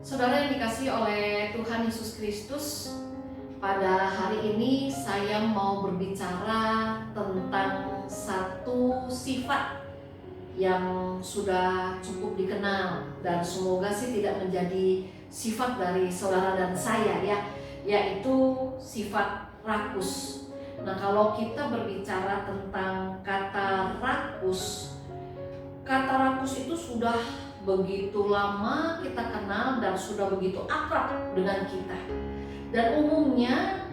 Saudara yang dikasihi oleh Tuhan Yesus Kristus, pada hari ini saya mau berbicara tentang satu sifat yang sudah cukup dikenal dan semoga sih tidak menjadi sifat dari saudara dan saya ya, yaitu sifat rakus. Nah, kalau kita berbicara tentang kata rakus itu sudah begitu lama kita kenal dan sudah begitu akrab dengan kita. Dan umumnya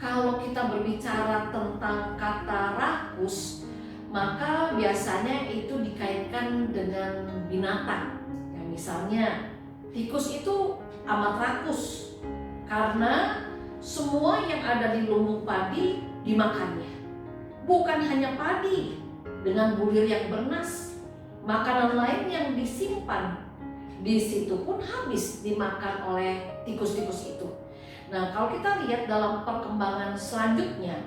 kalau kita berbicara tentang kata rakus, maka biasanya itu dikaitkan dengan binatang. Ya, misalnya tikus itu amat rakus karena semua yang ada di lumbung padi dimakannya. Bukan hanya padi dengan bulir yang bernas, makanan lain yang disimpan di situ pun habis dimakan oleh tikus-tikus itu. Nah, kalau kita lihat dalam perkembangan selanjutnya,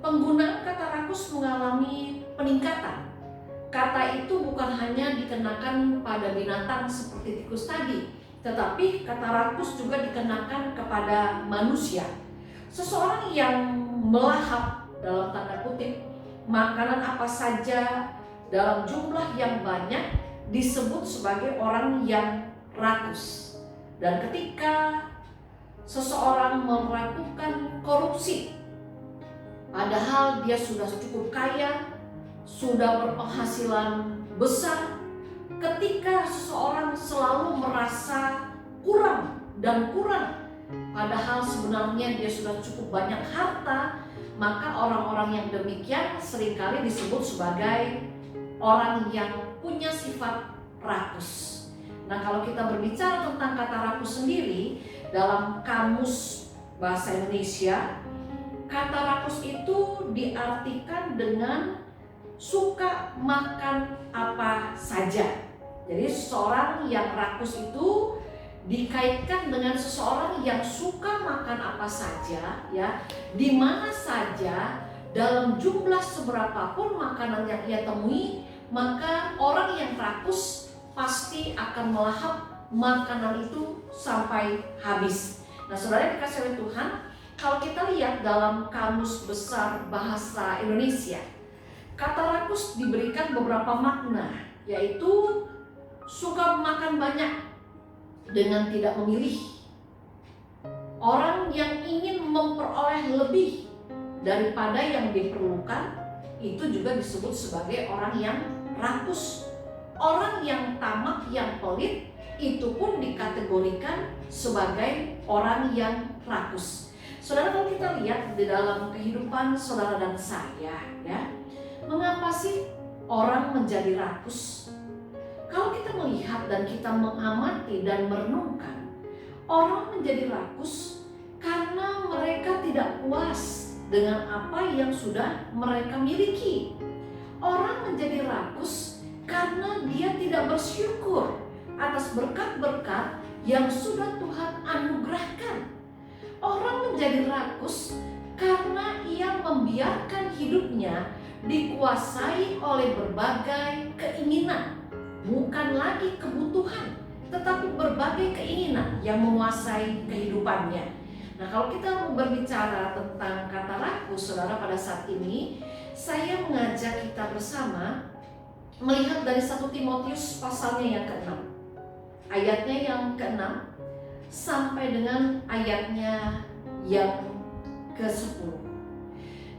penggunaan kata rakus mengalami peningkatan. Kata itu bukan hanya dikenakan pada binatang seperti tikus tadi, tetapi kata rakus juga dikenakan kepada manusia. Seseorang yang melahap dalam tanda kutip makanan apa saja dalam jumlah yang banyak disebut sebagai orang yang rakus. Dan ketika seseorang melakukan korupsi, padahal dia sudah cukup kaya, sudah berpenghasilan besar, ketika seseorang selalu merasa kurang dan kurang, padahal sebenarnya dia sudah cukup banyak harta, maka orang-orang yang demikian seringkali disebut sebagai orang yang punya sifat rakus. Nah, kalau kita berbicara tentang kata rakus sendiri, dalam kamus bahasa Indonesia, kata rakus itu diartikan dengan suka makan apa saja. Jadi seseorang yang rakus itu dikaitkan dengan seseorang yang suka makan apa saja, ya, di mana saja, dalam jumlah seberapapun makanan yang ia temui, maka orang yang rakus pasti akan melahap makanan itu sampai habis. Nah, saudara yang dikasihi oleh Tuhan, kalau kita lihat dalam Kamus Besar Bahasa Indonesia, kata rakus diberikan beberapa makna, yaitu suka makan banyak dengan tidak memilih, orang yang ingin memperoleh lebih daripada yang diperlukan, itu juga disebut sebagai orang yang rakus. Orang yang tamak, yang pelit, itu pun dikategorikan sebagai orang yang rakus. Saudara, kalau kita lihat di dalam kehidupan saudara dan saya, ya, mengapa sih orang menjadi rakus? Kalau kita melihat dan kita mengamati dan merenungkan, orang menjadi rakus karena mereka tidak puas dengan apa yang sudah mereka miliki. Orang menjadi rakus karena dia tidak bersyukur atas berkat-berkat yang sudah Tuhan anugerahkan. Orang menjadi rakus karena ia membiarkan hidupnya dikuasai oleh berbagai keinginan. Bukan lagi kebutuhan, tetapi berbagai keinginan yang menguasai kehidupannya. Nah, kalau kita mau berbicara tentang kata rakus, saudara, pada saat ini saya mengajak kita bersama melihat dari 1 Timotius pasalnya yang ke-6, ayatnya yang ke-6 sampai dengan ayatnya yang ke-10.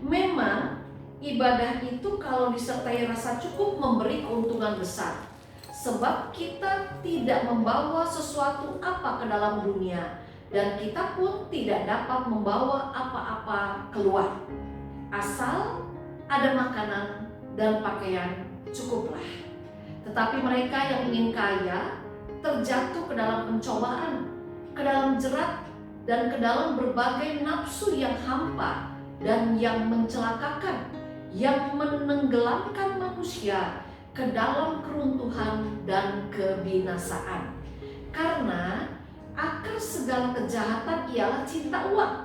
Memang ibadah itu kalau disertai rasa cukup memberi keuntungan besar, sebab kita tidak membawa sesuatu apa ke dalam dunia, dan kita pun tidak dapat membawa apa-apa keluar. Asal ada makanan dan pakaian, cukuplah. Tetapi mereka yang ingin kaya terjatuh ke dalam pencobaan, ke dalam jerat, dan ke dalam berbagai nafsu yang hampa dan yang mencelakakan, yang menenggelamkan manusia ke dalam keruntuhan dan kebinasaan. Karena akar segala kejahatan ialah cinta uang,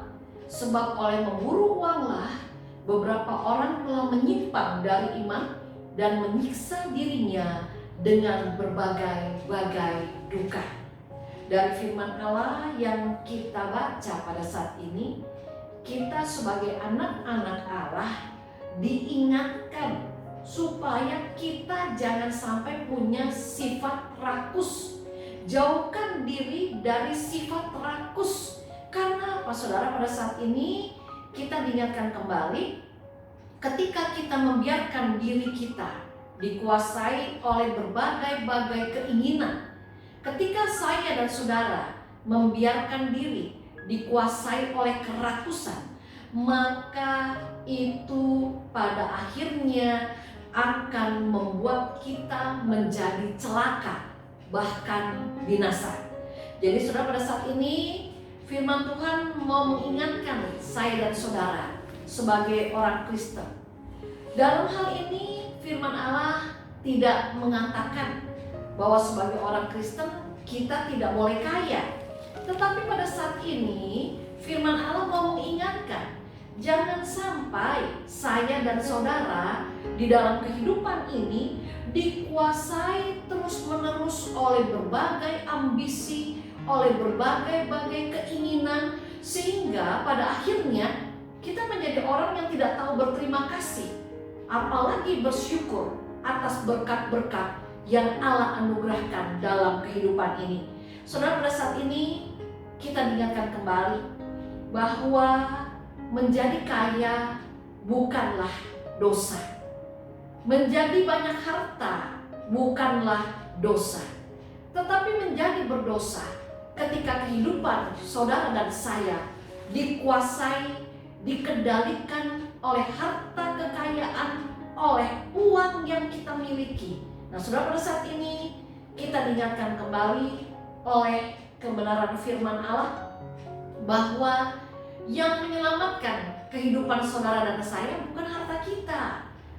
sebab oleh memburu uanglah beberapa orang telah menyimpang dari iman dan menyiksa dirinya dengan berbagai-bagai duka. Dari firman Allah yang kita baca pada saat ini, kita sebagai anak-anak Allah diingatkan supaya kita jangan sampai punya sifat rakus. Jauhkan diri dari sifat rakus. Karena apa saudara, pada saat ini kita diingatkan kembali, ketika kita membiarkan diri kita dikuasai oleh berbagai-bagai keinginan, ketika saya dan saudara membiarkan diri dikuasai oleh kerakusan, maka itu pada akhirnya akan membuat kita menjadi celaka, bahkan binasa. Jadi saudara, pada saat ini firman Tuhan mau mengingatkan saya dan saudara sebagai orang Kristen. Dalam hal ini firman Allah tidak mengatakan bahwa sebagai orang Kristen kita tidak boleh kaya. Tetapi pada saat ini firman Allah mau mengingatkan, jangan sampai saya dan saudara di dalam kehidupan ini dikuasai terus-menerus oleh berbagai ambisi, oleh berbagai keinginan, sehingga pada akhirnya kita menjadi orang yang tidak tahu berterima kasih, apalagi bersyukur atas berkat-berkat yang Allah anugerahkan dalam kehidupan ini. Saudara, pada saat ini kita diingatkan kembali bahwa menjadi kaya bukanlah dosa. Menjadi banyak harta bukanlah dosa. Tetapi menjadi berdosa ketika kehidupan saudara dan saya dikuasai, dikendalikan oleh harta kekayaan, oleh uang yang kita miliki. Nah saudara, pada saat ini kita diingatkan kembali oleh kebenaran firman Allah bahwa yang menyelamatkan kehidupan saudara dan saya bukan harta kita,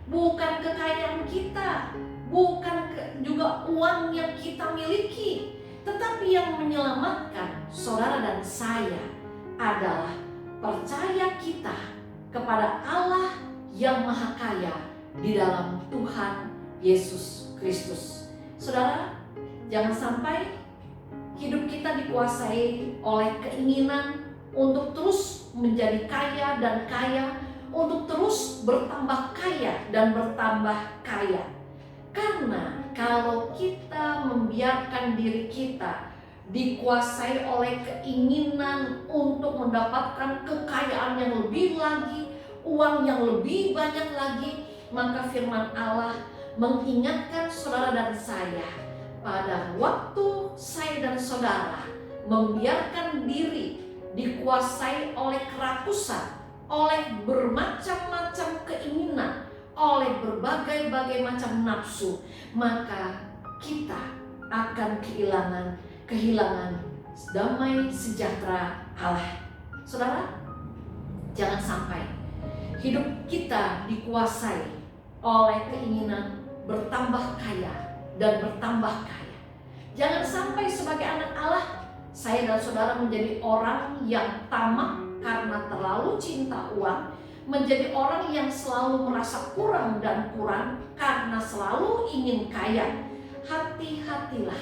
bukan kekayaan kita, bukan juga uang yang kita miliki, tetapi yang menyelamatkan saudara dan saya adalah percaya kita kepada Allah yang Maha Kaya di dalam Tuhan Yesus Kristus. Saudara, jangan sampai hidup kita dikuasai oleh keinginan untuk terus menjadi kaya dan kaya, untuk terus bertambah kaya dan bertambah kaya. Karena kalau kita membiarkan diri kita dikuasai oleh keinginan untuk mendapatkan kekayaan yang lebih lagi, uang yang lebih banyak lagi, maka firman Allah mengingatkan saudara dan saya, pada waktu saya dan saudara membiarkan diri dikuasai oleh kerakusan, oleh bermacam-macam keinginan, oleh berbagai macam nafsu, maka kita akan kehilangan damai sejahtera Allah. Saudara, jangan sampai hidup kita dikuasai oleh keinginan bertambah kaya dan bertambah kaya. Jangan sampai sebagai anak Allah, saya dan saudara menjadi orang yang tamak karena terlalu cinta uang, menjadi orang yang selalu merasa kurang dan kurang karena selalu ingin kaya. Hati-hatilah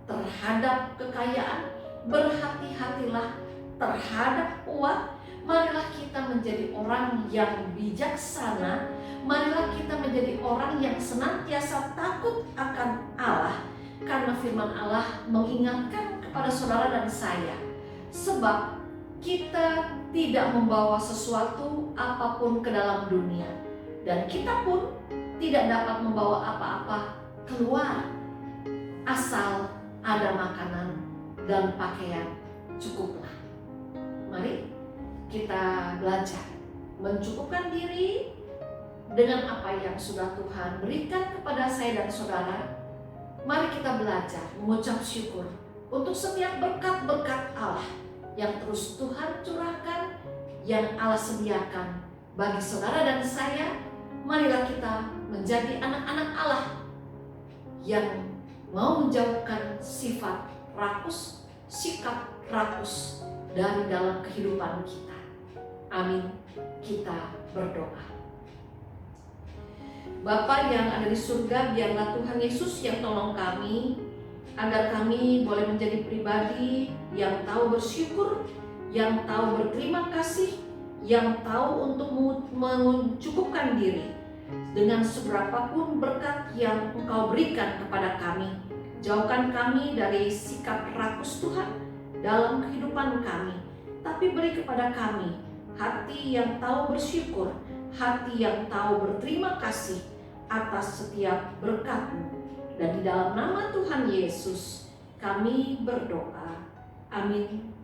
terhadap kekayaan, berhati-hatilah terhadap uang. Marilah kita menjadi orang yang bijaksana, marilah kita menjadi orang yang senantiasa takut akan Allah, karena firman Allah mengingatkan kepada saudara dan saya, sebab kita tidak membawa sesuatu apapun ke dalam dunia, dan kita pun tidak dapat membawa apa-apa keluar, asal ada makanan dan pakaian cukuplah. Mari kita belajar mencukupkan diri dengan apa yang sudah Tuhan berikan kepada saya dan saudara. Mari kita belajar mengucap syukur untuk setiap berkat-berkat Allah yang terus Tuhan curahkan, yang Allah sediakan bagi saudara dan saya. Marilah kita menjadi anak-anak Allah yang mau menjauhkan sifat rakus, sikap rakus dari dalam kehidupan kita. Amin. Kita berdoa. Bapa yang ada di surga, biarlah Tuhan Yesus yang tolong kami agar kami boleh menjadi pribadi yang tahu bersyukur, yang tahu berterima kasih, yang tahu untuk mencukupkan diri dengan seberapapun berkat yang Engkau berikan kepada kami. Jauhkan kami dari sikap rakus Tuhan dalam kehidupan kami, tapi beri kepada kami hati yang tahu bersyukur, hati yang tahu berterima kasih atas setiap berkat-Mu. Dan di dalam nama Tuhan Yesus kami berdoa. Amin.